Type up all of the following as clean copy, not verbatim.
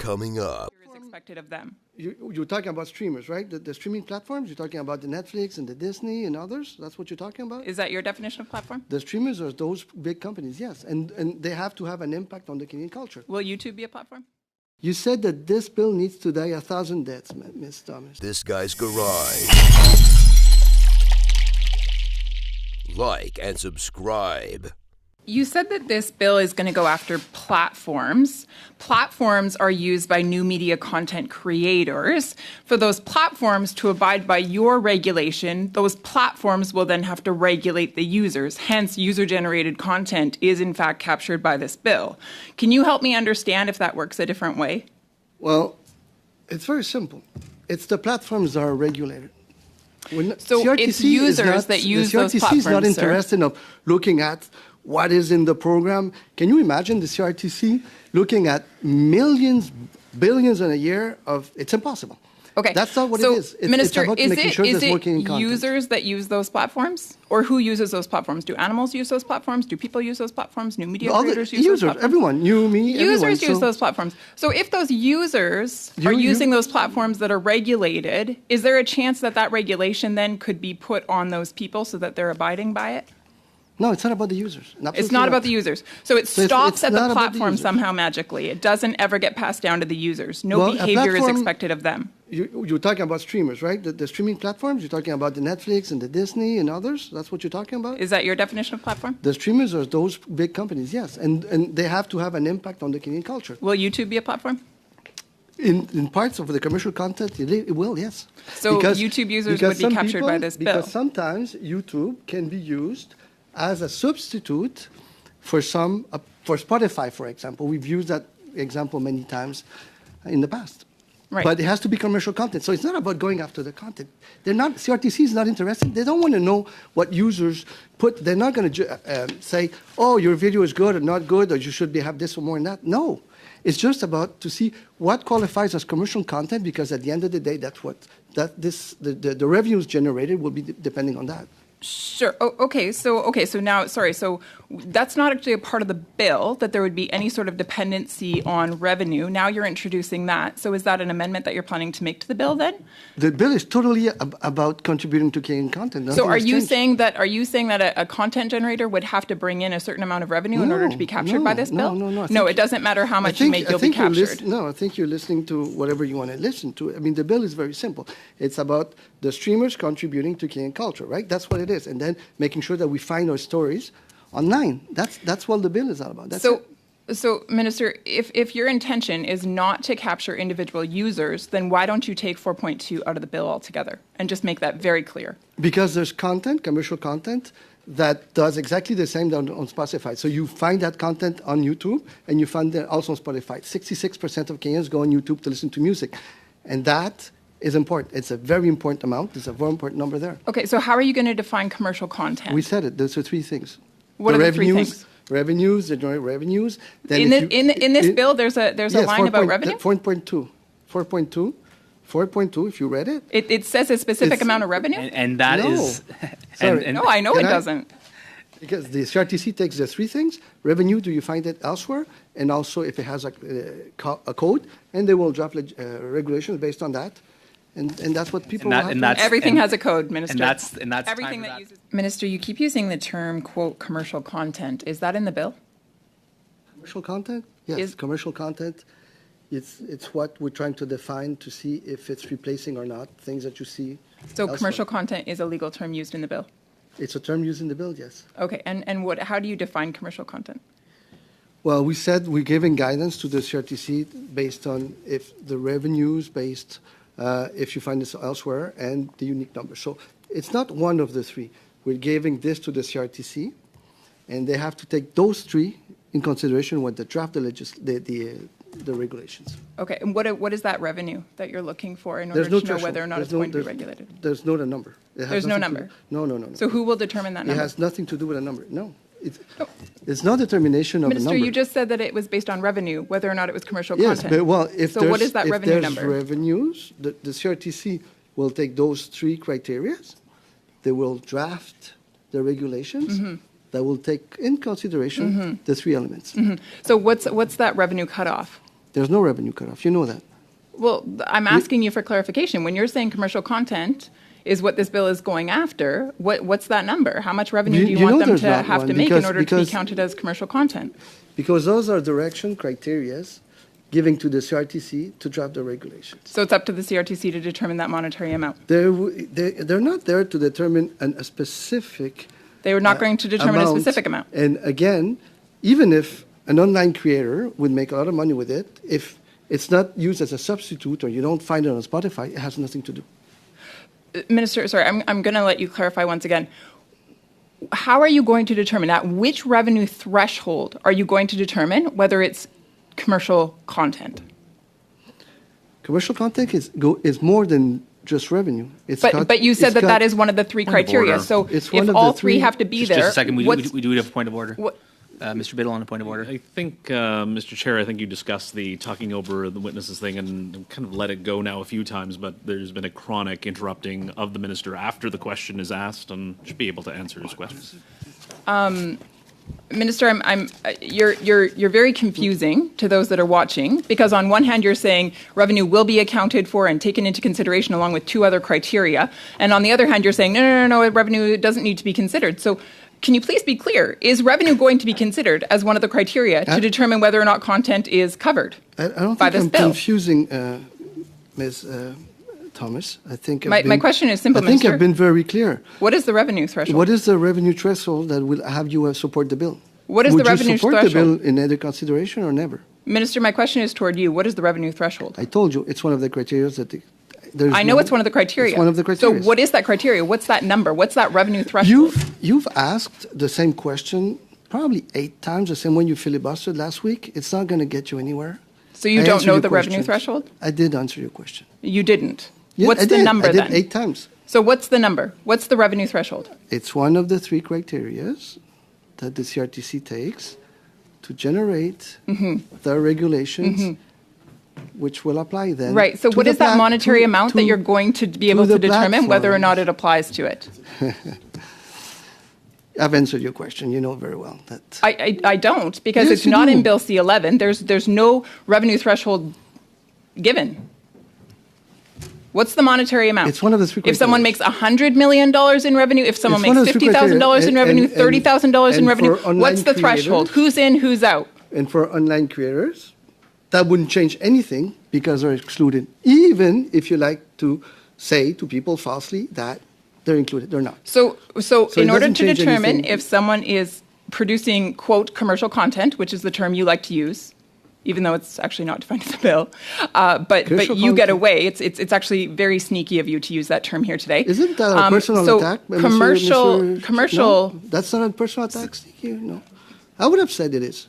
coming up. Is expected of them. You're talking about streamers, right? The streaming platforms? You're talking about the Netflix and the Disney and others? That's what you're talking about? Is that your definition of platform? The streamers are those big companies, yes. And they have to have an impact on the Canadian culture. Will YouTube be a platform? You said that this bill needs to die 1,000 deaths, Ms. Thomas. This Guy's Garage. Like and subscribe. You said that this bill is going to go after platforms. Platforms are used by new media content creators. For those platforms to abide by your regulation, those platforms will then have to regulate the users. Hence, user-generated content is in fact captured by this bill. Can you help me understand if that works a different way? Well, it's very simple. It's the platforms that are regulated. So it's users that use those platforms, The CRTC is not sir. interested in looking at what is in the program. Can you imagine the CRTC looking at millions, billions in a year of, it's impossible. Okay. That's not what so, it is. Minister, it's about making sure there's working is it content. users that use those platforms? Or who uses those platforms? Do animals use those platforms? Do people use those platforms? New media creators use those platforms? Everyone, you, me, Users everyone. use those platforms. So if those users are using those platforms that are regulated, is there a chance that that regulation then could be put on those people so that they're abiding by it? No, it's not about the users. It's not about the users. So it stops it's at not the about the platform users. somehow magically. It doesn't ever get passed down to the users. No Well, a behavior is platform- expected of them. You're talking about streamers, right? The streaming platforms? You're talking about the Netflix and the Disney and others? That's what you're talking about? Is that your definition of platform? The streamers are those big companies, yes. And they have to have an impact on the Canadian culture. Will YouTube be a platform? In parts of the commercial content, it will, yes. So YouTube users would be some captured by this bill. Because sometimes YouTube can be used as a substitute for for Spotify, for example. We've used that example many times in the past. Right. But it has to be commercial content. So it's not about going after the content. CRTC is not interested. They don't want to know what users put. They're not going to say, oh, your video is good or not good, or you should have this or more than that. No. It's just about to see what qualifies as commercial content, because at the end of the day, the revenues generated will be depending on that. Sure. Oh, okay. So now, sorry. So that's not actually a part of the bill, that there would be any sort of dependency on revenue. Now you're introducing that. So is that an amendment that you're planning to make to the bill then? The bill is totally about contributing to Canadian content. So are you saying that a content generator would have to bring in a certain amount of revenue in order to be captured by this bill? No, it doesn't matter how much you make, you'll be captured. I think you're listening to whatever you want to listen to. I mean, the bill is very simple. It's about the streamers contributing to Canadian culture, right? That's what it is. And then making sure that we find our stories online. That's what the bill is all about. So, Minister, if your intention is not to capture individual users, then why don't you take 4.2 out of the bill altogether and just make that very clear? Because there's content, commercial content, that does exactly the same on Spotify. So you find that content on YouTube, and you find it also on Spotify. 66% of Kenyans go on YouTube to listen to music. And that is important. It's a very important amount. There's a very important number there. Okay, so how are you going to define commercial content? We said it. Those are three things. What are the three things? Revenues, the generate revenues. Then in this bill, there's a line about revenue? 4.2, if you read it. It says a specific amount of revenue? And that is... Sorry. No, I know it doesn't. Because the CRTC takes the three things. Revenue, do you find it elsewhere? And also if it has a code, and they will draft regulations based on that. And that's what people Everything has a code, Minister. And that's everything that uses. Minister, you keep using the term, quote, commercial content. Is that in the bill? Commercial content? Yes, commercial content. It's what we're trying to define to see if it's replacing or not things that you see. So elsewhere. commercial content is a legal term used in the bill? It's a term used in the bill, yes. Okay, and how do you define commercial content? Well, we said we're giving guidance to the CRTC based on if the revenues based, if you find this elsewhere, and the unique number. So it's not one of the three. We're giving this to the CRTC, and they have to take those three in consideration when they draft the regulations. Okay, and what is that revenue that you're looking for in order to know whether or not it's going to be regulated? There's not a number. There's no number? No. So who will determine that number? It has nothing to do with a number. No. It's not determination of a number. Minister, you just said that it was based on revenue, whether or not it was commercial yes, content. But, well, so what is that revenue number? If there's revenues, the CRTC will take those three criteria. They will draft the regulations that will take in consideration the three elements. So what's that revenue cutoff? There's no revenue cutoff. You know that. Well, I'm asking you for clarification. When you're saying commercial content is what this bill is going after, what's that number? How much revenue do you You want know them there's to not have one, to make in because- order to be because- counted as commercial content? Because those are direction criterias giving to the CRTC to draft the regulations. So it's up to the CRTC to determine that monetary amount. They're not there to determine a specific They were not going to determine a specific amount. And again, even if an online creator would make a lot of money with it, if it's not used as a substitute or you don't find it on Spotify, it has nothing to do. Minister, sorry, I'm going to let you clarify once again. How are you going to determine, at which revenue threshold are you going to determine whether it's commercial content? Commercial content is more than just revenue. But you said that is one of the three Point of criteria. order. So It's one if of all the three three- have to be Just there, a second, we what's- do have a point of order. what- Mr. Biddle on a point of order. I think, Mr. Chair, I think you discussed the talking over the witnesses thing and kind of let it go now a few times, but there's been a chronic interrupting of the minister after the question is asked and should be able to answer his questions. Minister, you're very confusing to those that are watching, because on one hand you're saying revenue will be accounted for and taken into consideration along with two other criteria, and on the other hand you're saying no, revenue doesn't need to be considered. So can you please be clear? Is revenue going to be considered as one of the criteria to determine whether or not content is covered I don't by think this I'm bill? confusing, Ms. Thomas. I think My question is simple, I think Minister. I've been very clear. What is the revenue threshold? What is the revenue threshold that will have you support the bill? What is Would the revenue you support threshold? the bill in either consideration or never? Minister, my question is toward you. What is the revenue threshold? I told you it's one of the criteria that there's. I know it's one of the criteria. It's one of the criteria. So what is that criteria? What's that number? What's that revenue threshold? You've asked the same question probably 8 times, the same one you filibustered last week. It's not going to get you anywhere. So you I don't answered know your the revenue questions. threshold? I did answer your question. You didn't. Yeah, What's I the did. number I did then? 8 times. So what's the number? What's the revenue threshold? It's one of the 3 criterias that the CRTC takes to generate the regulations, which will apply then. Right. So to what the is that plat- monetary to- amount that to- you're going to be to able the to determine whether or not platforms. it applies to it? I've answered your question. You know very well that. I don't, because Yes, it's you not in do. Bill C11. There's no revenue threshold given. What's the monetary amount? It's one of the 3 If someone makes criteria. $100 million in revenue, if someone It's one makes of the 3 criteria. $50,000 in revenue, And- $30,000 in and revenue, for online what's the threshold? creators- Who's in, who's out? And for online creators, that wouldn't change anything because they're excluded. Even if you like to say to people falsely that they're included, they're not. So it in order doesn't to change determine anything. if someone is producing, quote, commercial content, which is the term you like to use, even though it's actually not defined in the bill, but Commercial you get content. away. It's actually very sneaky of you to use that term here today. Isn't that a personal so attack? commercial. No, that's not a personal attack, Sneaky. No. I would have said it is.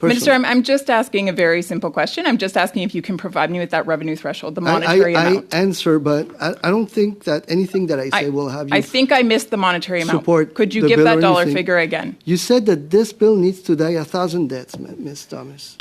Minister, Personal. I'm just asking a very simple question. I'm just asking if you can provide me with that revenue threshold, the monetary amount. I answer, but I don't think that anything that I say will have you I think I missed the monetary amount. support Could you the give bill that or dollar anything. figure again? You said that this bill needs to die 1,000 deaths, Ms. Thomas.